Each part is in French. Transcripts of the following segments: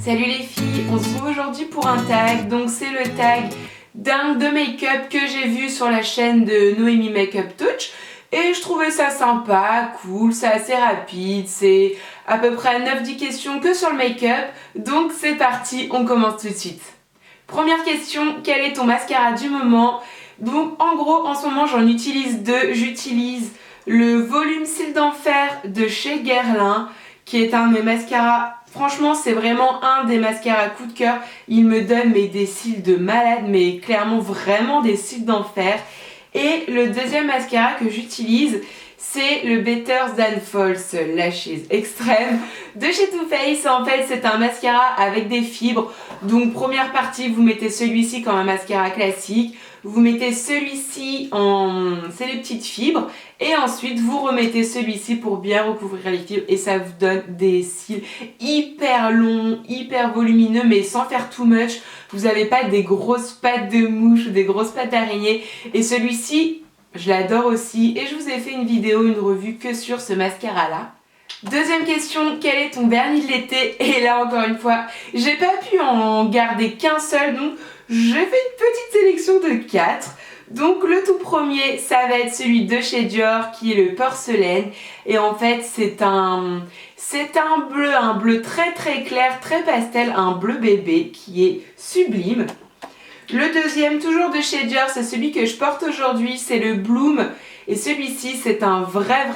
Salut les filles, on se retrouve aujourd'hui pour un tag, donc c'est le tag d'un de make-up que j'ai vu sur la chaîne de Noémie Makeup Touch et je trouvais ça sympa, cool, c'est assez rapide, c'est à peu près 9-10 questions que sur le make-up, donc c'est parti, on commence tout de suite. Première question, quel est ton mascara du moment? Donc en gros en ce moment j'en utilise deux, j'utilise le volume cils d'enfer de chez Guerlain qui est un de mes mascaras. Franchement, c'est vraiment un des mascaras coup de cœur. Il me donne des cils de malade, mais clairement vraiment des cils d'enfer. Et le deuxième mascara que j'utilise, c'est le Better Than False Lashes Extreme de chez Too Faced. En fait, c'est un mascara avec des fibres. Donc, première partie, vous mettez celui-ci comme un mascara classique. Vous mettez celui-ci en... c'est les petites fibres. Et ensuite, vous remettez celui-ci pour bien recouvrir les fibres. Et ça vous donne des cils hyper longs, hyper volumineux, mais sans faire too much. Vous n'avez pas des grosses pattes de mouche ou des grosses pattes d'araignée. Et celui-ci, je l'adore aussi. Et je vous ai fait une vidéo, une revue que sur ce mascara-là. Deuxième question, quel est ton vernis de l'été? Et là, encore une fois, j'ai pas pu en garder qu'un seul, donc j'ai fait une petite sélection de 4. Donc le tout premier, ça va être celui de chez Dior qui est le porcelaine. Et en fait, c'est un bleu très très clair, très pastel, un bleu bébé qui est sublime. Le deuxième, toujours de chez Dior, c'est celui que je porte aujourd'hui, c'est le Bloom. Et celui-ci, c'est un vrai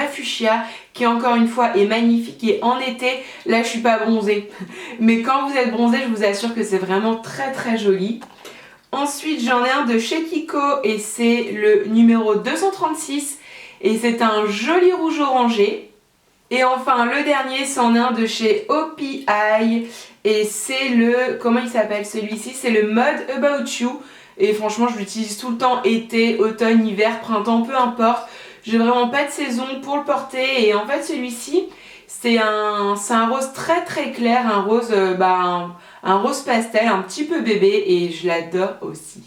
fuchsia qui, encore une fois, est magnifique. Et en été, là, je suis pas bronzée. Mais quand vous êtes bronzée, je vous assure que c'est vraiment très très joli. Ensuite, j'en ai un de chez Kiko et c'est le numéro 236. Et c'est un joli rouge orangé. Et enfin, le dernier, c'en est un de chez OPI. Et c'est le... comment il s'appelle celui-ci? C'est le Mode About You. Et franchement, je l'utilise tout le temps, été, automne, hiver, printemps, peu importe. J'ai vraiment pas de saison pour le porter. Et en fait, celui-ci, c'est un rose très très clair, un rose, un rose pastel, un petit peu bébé. Et je l'adore aussi.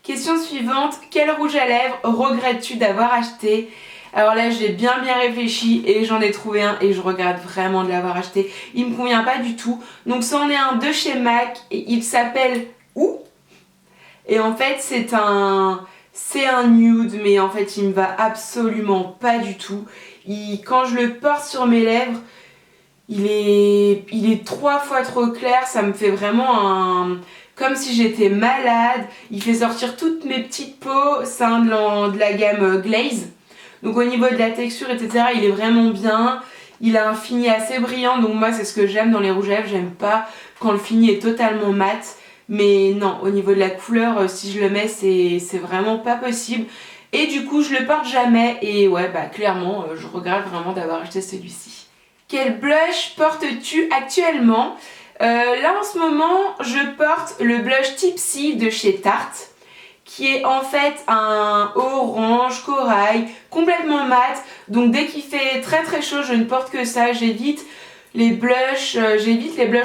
Question suivante, quel rouge à lèvres regrettes-tu d'avoir acheté? Alors là, j'ai bien réfléchi et j'en ai trouvé un et je regrette vraiment de l'avoir acheté. Il me convient pas du tout. Donc c'en est un de chez MAC et il s'appelle Où? Et en fait, c'est un nude, mais en fait, il me va absolument pas du tout. Quand je le porte sur mes lèvres, il est 3 fois trop clair. Ça me fait vraiment comme si j'étais malade. Il fait sortir toutes mes petites peaux. C'est un de la gamme Glaze. Donc au niveau de la texture, etc., il est vraiment bien. Il a un fini assez brillant, donc moi c'est ce que j'aime dans les rouges à lèvres. J'aime pas quand le fini est totalement mat. Mais non, au niveau de la couleur, si je le mets, c'est vraiment pas possible. Et du coup, je le porte jamais. Et ouais, clairement, je regrette vraiment d'avoir acheté celui-ci. Quel blush portes-tu actuellement? Là, en ce moment, je porte le blush Tipsy de chez Tarte, qui est en fait un orange corail complètement mat. Donc dès qu'il fait très très chaud, je ne porte que ça. J'évite les blushs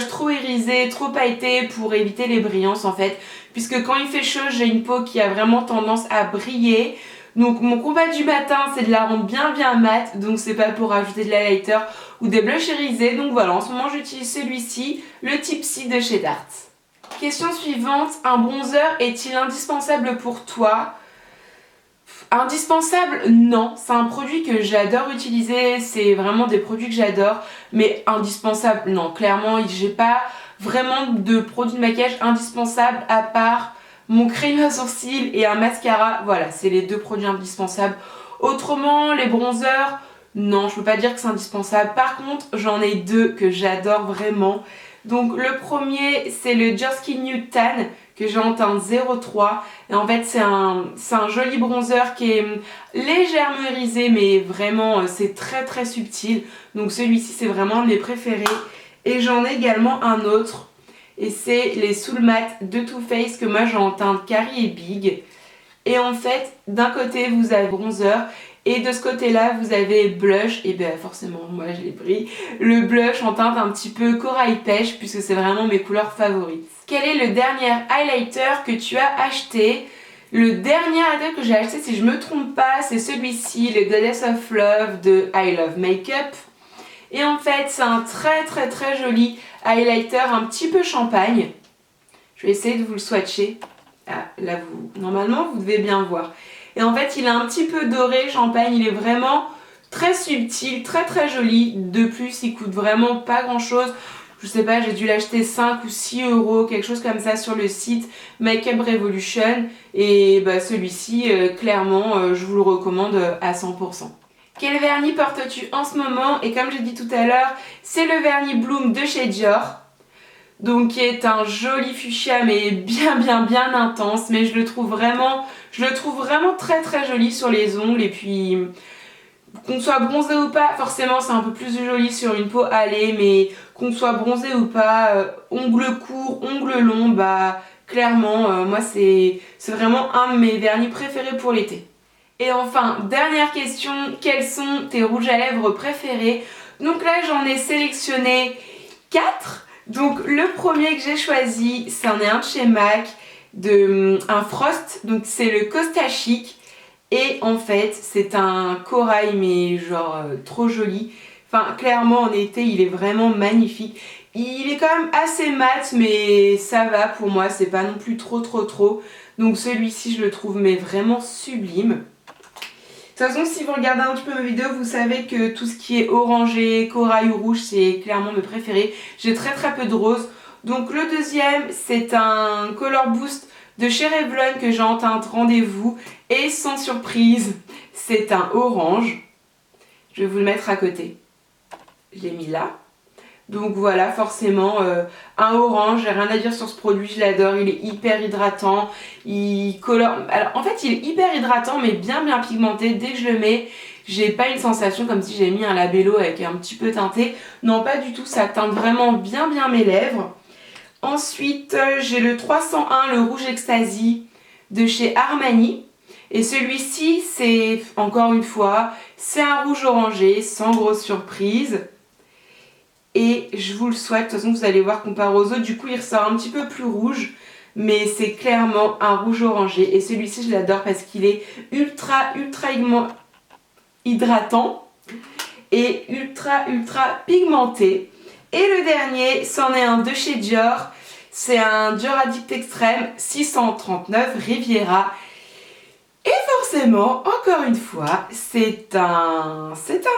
trop irisés, trop pailletés pour éviter les brillances en fait. Puisque quand il fait chaud, j'ai une peau qui a vraiment tendance à briller. Donc mon combat du matin, c'est de la rendre bien mat. Donc c'est pas pour rajouter de l'highlighter ou des blushs irisés. Donc voilà, en ce moment j'utilise celui-ci, le Tipsy de chez Tarte. Question suivante, un bronzer est-il indispensable pour toi? Indispensable, non. C'est un produit que j'adore utiliser, c'est vraiment des produits que j'adore. Mais indispensable, non. Clairement, j'ai pas vraiment de produit de maquillage indispensable à part mon crayon à sourcils et un mascara. Voilà, c'est les deux produits indispensables. Autrement, les bronzers, non, je peux pas dire que c'est indispensable. Par contre, j'en ai deux que j'adore vraiment. Donc le premier, c'est le Just Skin Nude Tan que j'ai en teinte 03. Et en fait, c'est un joli bronzer qui est légèrement irisé, mais vraiment, c'est très très subtil. Donc celui-ci, c'est vraiment un de mes préférés. Et j'en ai également un autre. Et c'est les Soul Matte de Too Faced que moi j'ai en teinte Carrie et Big. Et en fait, d'un côté, vous avez bronzer. Et de ce côté-là, vous avez blush, et bien forcément, moi je l'ai pris, le blush en teinte un petit peu corail pêche, puisque c'est vraiment mes couleurs favorites. Quel est le dernier highlighter que tu as acheté? Le dernier highlighter que j'ai acheté, si je me trompe pas, c'est celui-ci, le Goddess of Love de I Love Makeup. Et en fait, c'est un très joli highlighter un petit peu champagne. Je vais essayer de vous le swatcher. Ah, là, normalement, vous devez bien voir. Et en fait, il est un petit peu doré, champagne. Il est vraiment très subtil, très très joli. De plus, il coûte vraiment pas grand chose. Je sais pas, j'ai dû l'acheter 5 ou 6 euros, quelque chose comme ça sur le site Makeup Revolution. Et bah, celui-ci, clairement, je vous le recommande à 100%. Quel vernis portes-tu en ce moment? Et comme j'ai dit tout à l'heure, c'est le vernis Bloom de chez Dior. Donc qui est un joli fuchsia mais bien intense. Mais je le trouve vraiment très très joli sur les ongles. Et puis qu'on soit bronzé ou pas, forcément c'est un peu plus joli sur une peau hâlée. Mais qu'on soit bronzé ou pas, ongles courts, ongles longs, bah clairement moi c'est vraiment un de mes vernis préférés pour l'été. Et enfin, dernière question, quels sont tes rouges à lèvres préférés? Donc là, j'en ai sélectionné 4. Donc le premier que j'ai choisi, c'en est un de chez MAC, un Frost, donc c'est le Costa Chic. Et en fait, c'est un corail, mais genre trop joli. Enfin, clairement, en été, il est vraiment magnifique. Il est quand même assez mat, mais ça va pour moi, c'est pas non plus trop. Donc celui-ci, je le trouve mais vraiment sublime. De toute façon, si vous regardez un petit peu mes vidéos, vous savez que tout ce qui est orangé, corail ou rouge, c'est clairement mes préférés. J'ai très peu de rose. Donc le deuxième, c'est un Color Boost de chez Revlon que j'ai en teinte rendez-vous. Et sans surprise, c'est un orange. Je vais vous le mettre à côté. Je l'ai mis là. Donc voilà, forcément, un orange, j'ai rien à dire sur ce produit, je l'adore, il est hyper hydratant, il colore... Alors en fait il est hyper hydratant mais bien pigmenté, dès que je le mets, j'ai pas une sensation comme si j'avais mis un labello avec un petit peu teinté, non pas du tout, ça teinte vraiment bien mes lèvres. Ensuite j'ai le 301, le rouge Ecstasy de chez Armani. Et celui-ci c'est, encore une fois, c'est un rouge orangé, sans grosse surprise. Et je vous le souhaite, de toute façon vous allez voir comparé aux autres, du coup il ressort un petit peu plus rouge. Mais c'est clairement un rouge orangé. Et celui-ci je l'adore parce qu'il est ultra hydratant. Et ultra pigmenté. Et le dernier, c'en est un de chez Dior. C'est un Dior Addict Extreme 639 Riviera. Et forcément, encore une fois, c'est un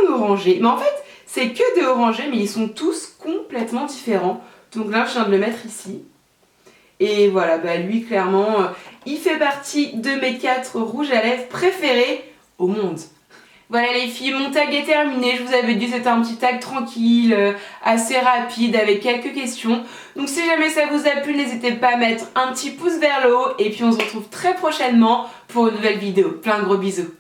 orangé. Mais en fait, c'est que des orangés, mais ils sont tous complètement différents. Donc là, je viens de le mettre ici. Et voilà, bah lui, clairement, il fait partie de mes 4 rouges à lèvres préférés au monde. Voilà les filles, mon tag est terminé. Je vous avais dit c'était un petit tag tranquille, assez rapide, avec quelques questions. Donc si jamais ça vous a plu, n'hésitez pas à mettre un petit pouce vers le haut. Et puis on se retrouve très prochainement pour une nouvelle vidéo. Plein de gros bisous.